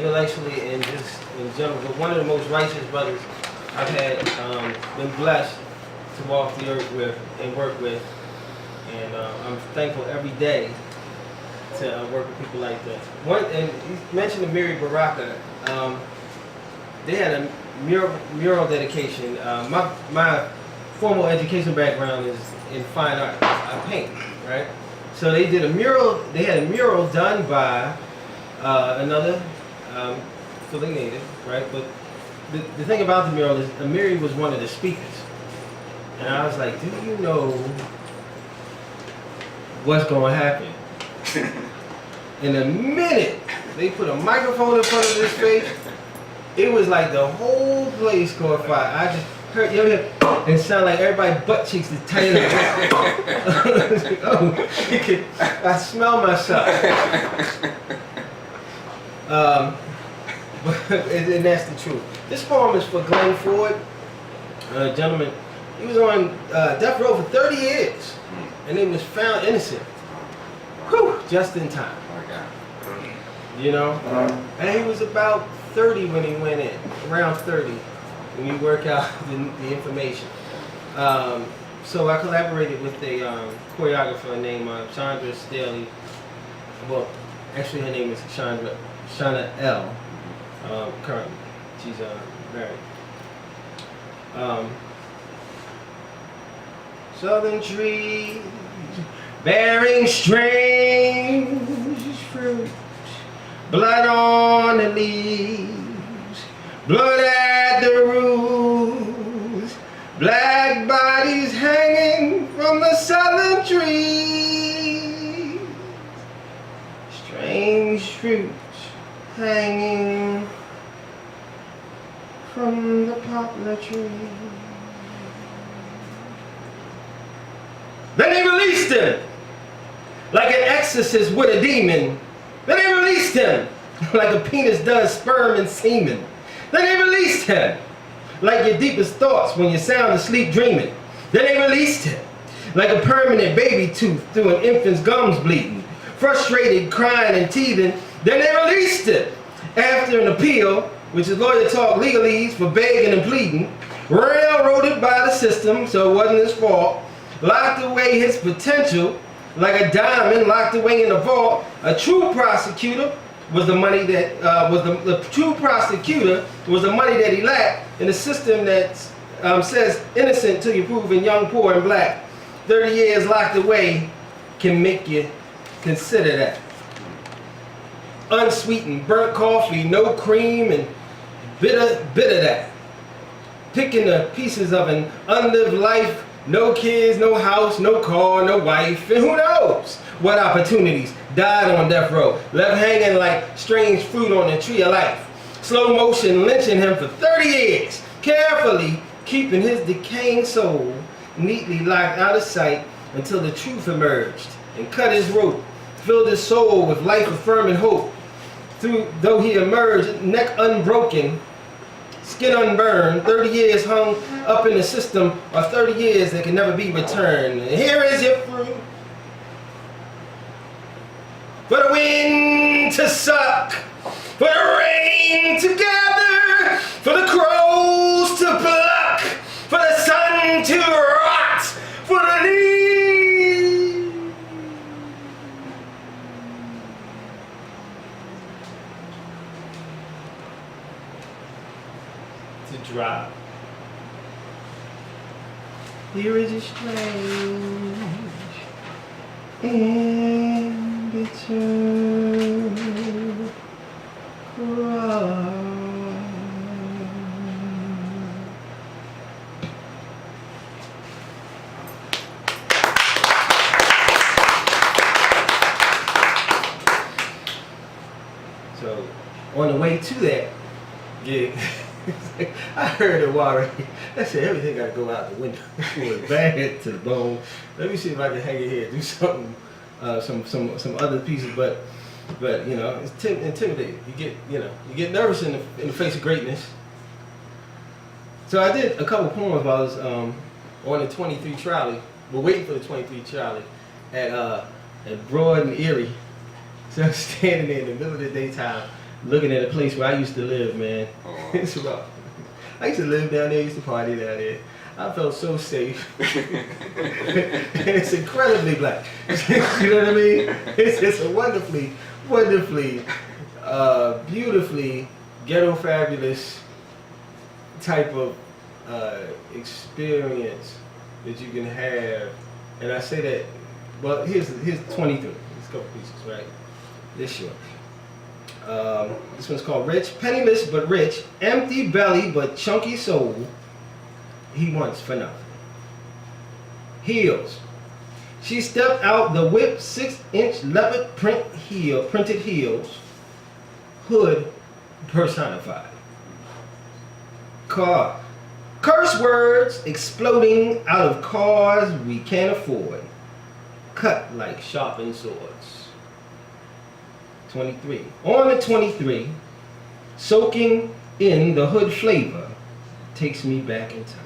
intellectually and just in general, but one of the most righteous brothers I've had been blessed to walk the earth with and work with. And I'm thankful every day to work with people like that. And he mentioned the Miri Baraka. They had a mural dedication. My formal education background is in fine art. I paint, right? So they did a mural. They had a mural done by another Philly native, right? But the thing about the mural is Amiri was one of the speakers. And I was like, do you know what's going to happen? In a minute, they put a microphone in front of his face. It was like the whole place caught fire. I just heard, you know, it sounded like everybody's butt cheeks is tight. Oh, I smell myself. And that's the truth. This poem is for Glenn Ford, a gentleman. He was on death row for 30 years, and he was found innocent. Whew, just in time. You know? And he was about 30 when he went in, around 30, when you work out the information. So I collaborated with a choreographer named Chandra Staley. Well, actually her name is Shauna L. Currently. She's married. Southern trees bearing strange fruit, blood on the leaves, blood at the roots, black bodies hanging from the southern trees, strange fruit hanging from the poplar tree. Then they released him like an exorcist with a demon. Then they released him like a penis does sperm and semen. Then they released him like your deepest thoughts when you're sound asleep dreaming. Then they released him like a permanent baby tooth through an infant's gums bleeding. Frustrated, crying and teething. Then they released it after an appeal, which is lawyer talk legalese for begging and pleading. Railroaded by the system, so it wasn't his fault. Locked away his potential like a diamond locked away in a vault. A true prosecutor was the money that the true prosecutor was the money that he lacked in a system that says innocent till you're proven young, poor, and black. 30 years locked away can make you consider that. Unsweetened, burnt coffee, no cream, and bitter that. Picking the pieces of an unlived life. No kids, no house, no car, no wife, and who knows what opportunities died on death row, left hanging like strange fruit on the tree of life. Slow motion lynching him for 30 years, carefully keeping his decaying soul neatly locked out of sight until the truth emerged and cut his rope, filled his soul with life-affirming hope. Though he emerged neck unbroken, skin unburned, 30 years hung up in the system, or 30 years that can never be returned. And here is your fruit. For the wind to suck, for the rain to gather, for the crows to pluck, for the sun to rot, for the leaves to drop. Here is a strange and bitter cry. So on the way to that gig, I heard a warrior. I said everything got to go out the window. It was bad to the bone. Let me see if I can hang it here, do something, some other pieces. But you know, it's intimidating. You get nervous in the face of greatness. So I did a couple poems while I was on the 23 trolley. We're waiting for the 23 trolley at Broad and Erie. So I'm standing there in the middle of the daytime, looking at a place where I used to live, man. Oh. It's rough. I used to live down there, used to party down there. I felt so safe. And it's incredibly black. You know what I mean? It's a wonderfully, beautifully ghetto fabulous type of experience that you can have. And I say that, well, here's 23. There's a couple pieces, right? This short. This one's called Rich. Penniless but rich, empty belly but chunky soul. He wants for nothing. Heels. She stepped out the whip, 6-inch leopard printed heels. Hood personified. Car. Curse words exploding out of cars we can't afford. Cut like sharpened swords. 23. On the 23, soaking in the hood flavor takes me back in time.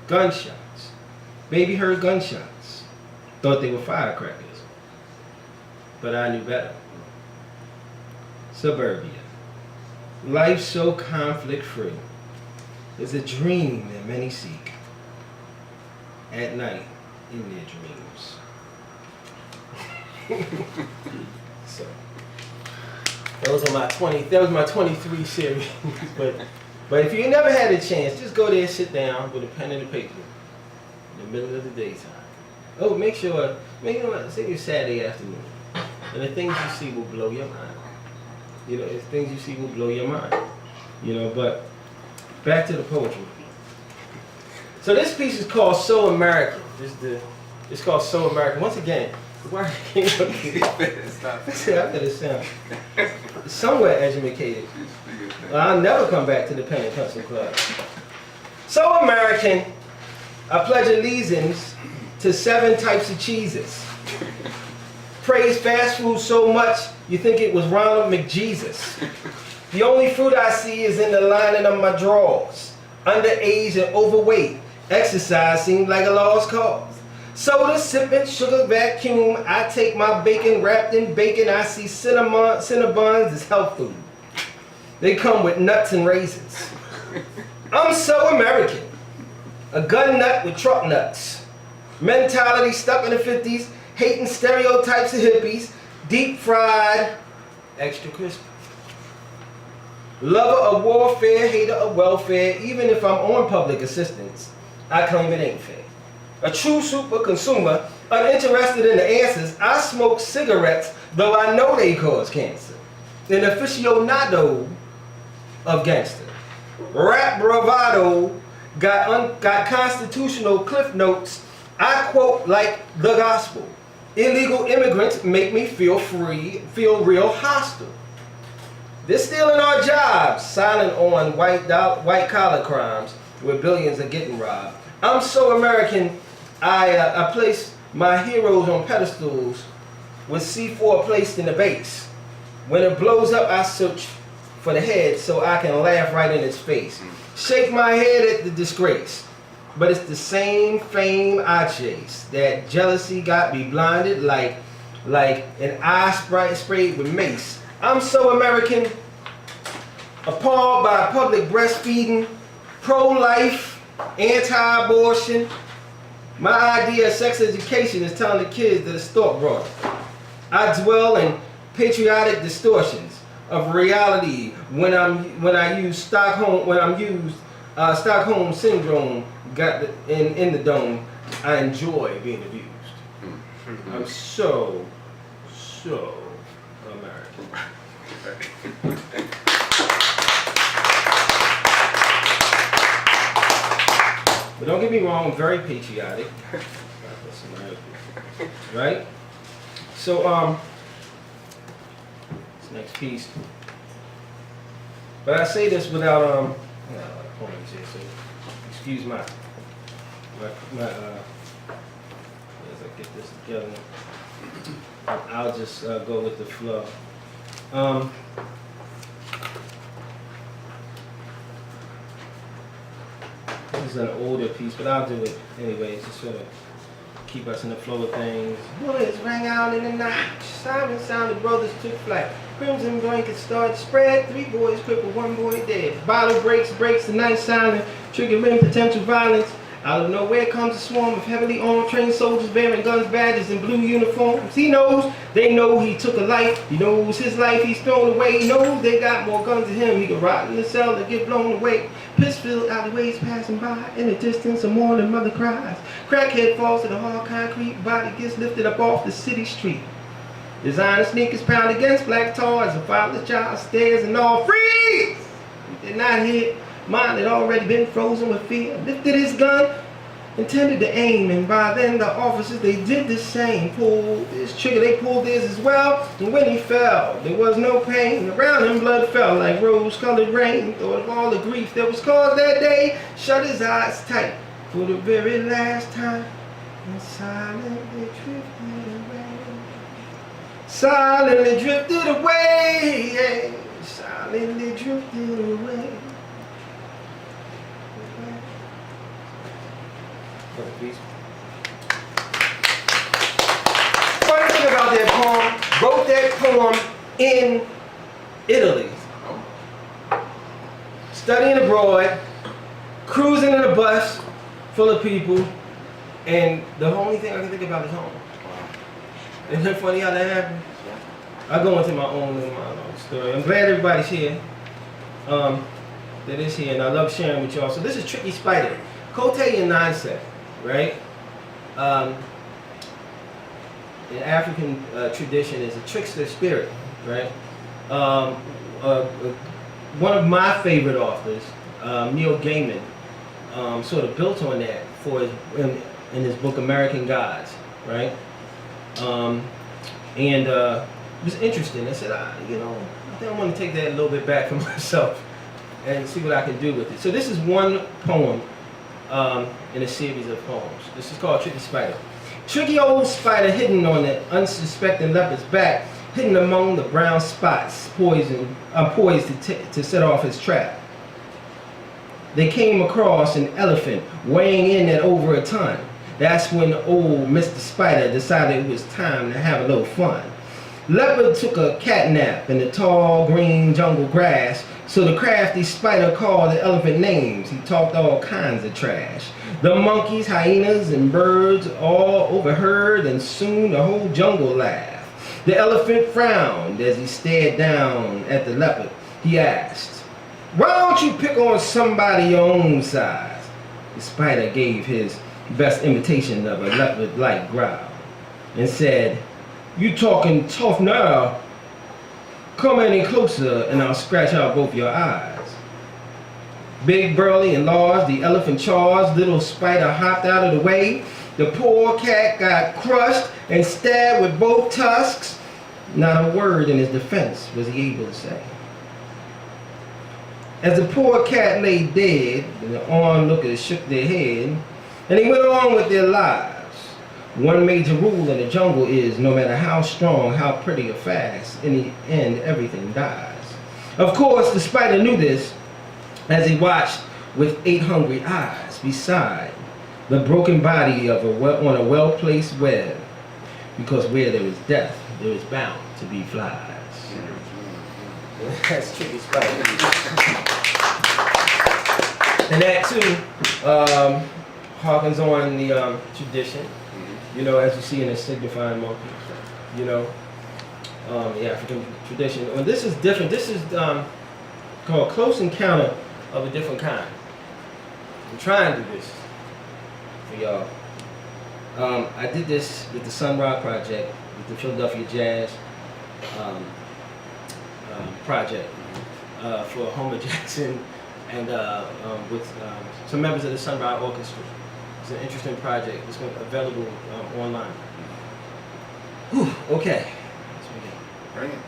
Gunshots. Baby heard gunshots. Thought they were firecrackers. But I knew better. Suburbia. Life so conflict-free is a dream that many seek at night in their dreams. So that was my 23 series. But if you never had a chance, just go there, sit down with a pen and a paper in the middle of the daytime. Oh, make sure, say it's Saturday afternoon, and the things you see will blow your mind. You know, it's things you see will blow your mind. You know, but back to the poetry. So this piece is called So American. It's called So American. Once again, why can't you I better sound somewhat educated. I'll never come back to the Pen and Pencil Club. So American, I pledge allegiance to 7 types of cheeses. Praise fast food so much you think it was Ronald McJesus. The only fruit I see is in the lining of my drawers. Underage and overweight, exercise seems like a lost cause. Soda sipping, sugar vacuum, I take my bacon wrapped in bacon. I see Cinnabons as health food. They come with nuts and raisins. I'm so American. A gun nut with truck nuts. Mentality stuck in the 50s, hating stereotypes of hippies, deep fried, extra crispy. Lover of warfare, hater of welfare, even if I'm on public assistance, I claim it ain't fair. A true super consumer, uninterested in the answers, I smoke cigarettes, though I know they cause cancer. An aficionado of gangster. Rap bravado, got constitutional cliff notes, I quote like the gospel. Illegal immigrants make me feel free, feel real hostile. They're stealing our jobs, silent on white collar crimes, where billions are getting robbed. I'm so American, I place my heroes on pedestals with C4 placed in the base. When it blows up, I search for the head so I can laugh right in its face. Shake my head at the disgrace. But it's the same fame I chase. That jealousy got me blinded like an eye sprayed with mace. I'm so American, appalled by public breastfeeding, pro-life, anti-abortion. My idea of sex education is telling the kids that a stork brought it. I dwell in patriotic distortions of reality when I use Stockholm syndrome got in the dome. I enjoy being abused. I'm so American. But don't get me wrong, I'm very patriotic. Right? So this next piece. But I say this without excuse my as I get this together. I'll just go with the flow. This is an older piece, but I'll do it anyways, just sort of keep us in the flow of things. Bullets rang out in the night. Simon sounded brothers took flight. Crimson blankets start to spread. 3 boys crippled, 1 boy dead. Bottle breaks, the night silent, triggering potential violence. Out of nowhere comes a swarm of heavily armed trained soldiers bearing guns, badges, and blue uniforms. He knows, they know he took a life. He knows his life he's thrown away. He knows they got more guns than him. He could rot in the cell and get blown away. Piss-filled alleyways passing by. In the distance, a mourning mother cries. Crackhead falls to the hard concrete. Body gets lifted up off the city street. Designer sneakers pound against black tar as a fatherless child stares and all freeze. He did not hit. Mine had already been frozen with fear. Lifted his gun, intended to aim, and by then the officers, they did the same. Pulled his trigger, they pulled theirs as well. And when he fell, there was no pain. Around him, blood fell like rose-colored rain. Thought of all the grief that was caused that day. Shut his eyes tight for the very last time, and silently drifted away. Silently drifted away. Silently drifted away. Funny thing about that poem, wrote that poem in Italy. Studying abroad, cruising in a bus full of people, and the only thing I can think about is home. Isn't it funny how that happened? I go into my own little story. I'm glad everybody's here. That is here, and I love sharing with y'all. So this is Tricky Spider. Kotean Nonset, right? In African tradition is a trickster spirit, right? One of my favorite authors, Neil Gaiman, sort of built on that for in his book American Gods, right? It was interesting. I said, I think I want to take that a little bit back for myself and see what I can do with it. So this is one poem in a series of poems. This is called Tricky Spider. Tricky old spider hidden on the unsuspecting leopard's back, hidden among the brown spots, poised to set off his trap. They came across an elephant weighing in at over a ton. That's when old Mr. Spider decided it was time to have a little fun. Leopard took a cat nap in the tall green jungle grass, so the crafty spider called the elephant names. He talked all kinds of trash. The monkeys, hyenas, and birds all overheard, and soon the whole jungle laughed. The elephant frowned as he stared down at the leopard. He asked, "Why don't you pick on somebody your own size?" The spider gave his best imitation of a leopard-like growl and said, "You talking tough now? Come any closer and I'll scratch out both your eyes." Big, burly, and large, the elephant charged. Little spider hopped out of the way. The poor cat got crushed and stabbed with both tusks. Not a word in his defense was he able to say. As the poor cat lay dead, the onlookers shook their head, and they went on with their lives. One major rule in the jungle is no matter how strong, how pretty or fast, in the end everything dies. Of course, the spider knew this as he watched with 8 hungry eyes beside the broken body of on a well-placed web, because where there is death, there is bound to be flies. That's Tricky Spider. And that too harkens on the tradition, as you see in the signifying monkey, the African tradition. Well, this is different. This is called Close Encounter of a Different Kind. I'm trying to do this for y'all. I did this with the Sun Ra Project, with the Philadelphia Jazz Project for Homer Jackson and with some members of the Sun Ra Orchestra. It's an interesting project. It's available online. Whew, okay. Let's begin. Bring it.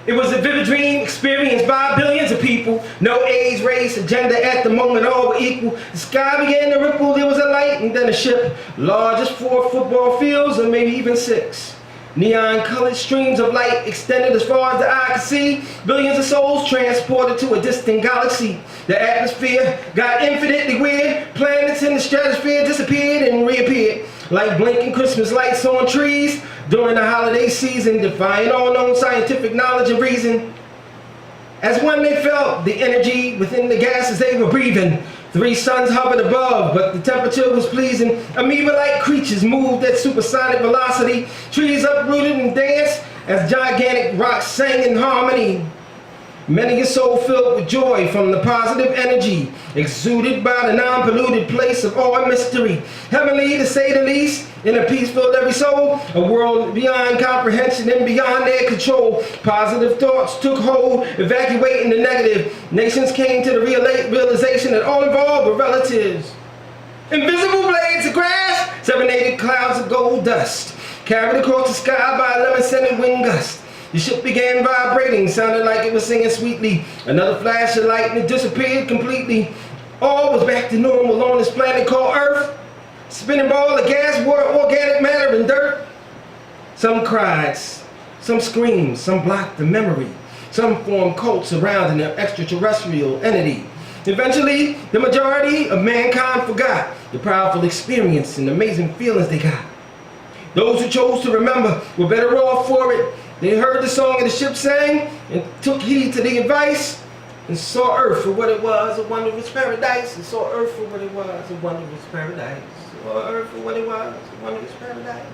It was a vivid dream experienced by billions of people. No age, race, or gender at the moment, all were equal. The sky began to ripple, there was a light and then a ship. Large as 4 football fields or maybe even 6. Neon-colored streams of light extended as far as the eye could see. Billions of souls transported to a distant galaxy. The atmosphere got infinitely weird. Planets in the stratosphere disappeared and reappeared. like blinking Christmas lights on trees during the holiday season, defying all known scientific knowledge and reason. As when they felt the energy within the gases they were breathing, 3 suns hovered above, but the temperature was pleasing. Amoeba-like creatures moved at supersonic velocity. Trees uprooted and danced as gigantic rocks sang in harmony. Many a soul filled with joy from the positive energy exuded by the non-polluted place of awe and mystery. Heavenly, to say the least, in a peace filled every soul, a world beyond comprehension and beyond their control. Positive thoughts took hold, evacuating the negative. Nations came to the realization that all involved were relatives. Invisible blades of grass, 7 clouds of gold dust, carried across the sky by a lemon-scented wind gust. The ship began vibrating, sounded like it was singing sweetly. Another flash of light and it disappeared completely. All was back to normal on this planet called Earth. Spinning ball of gas, water, organic matter, and dirt. Some cried, some screamed, some blocked the memory. Some formed cults around an extraterrestrial entity. Eventually, the majority of mankind forgot the powerful experience and amazing feelings they got. Those who chose to remember were better off for it. They heard the song of the ship sang and took heed to the advice and saw Earth for what it was, a wondrous paradise. And saw Earth for what it was, a wondrous paradise. Saw Earth for what it was, a wondrous paradise.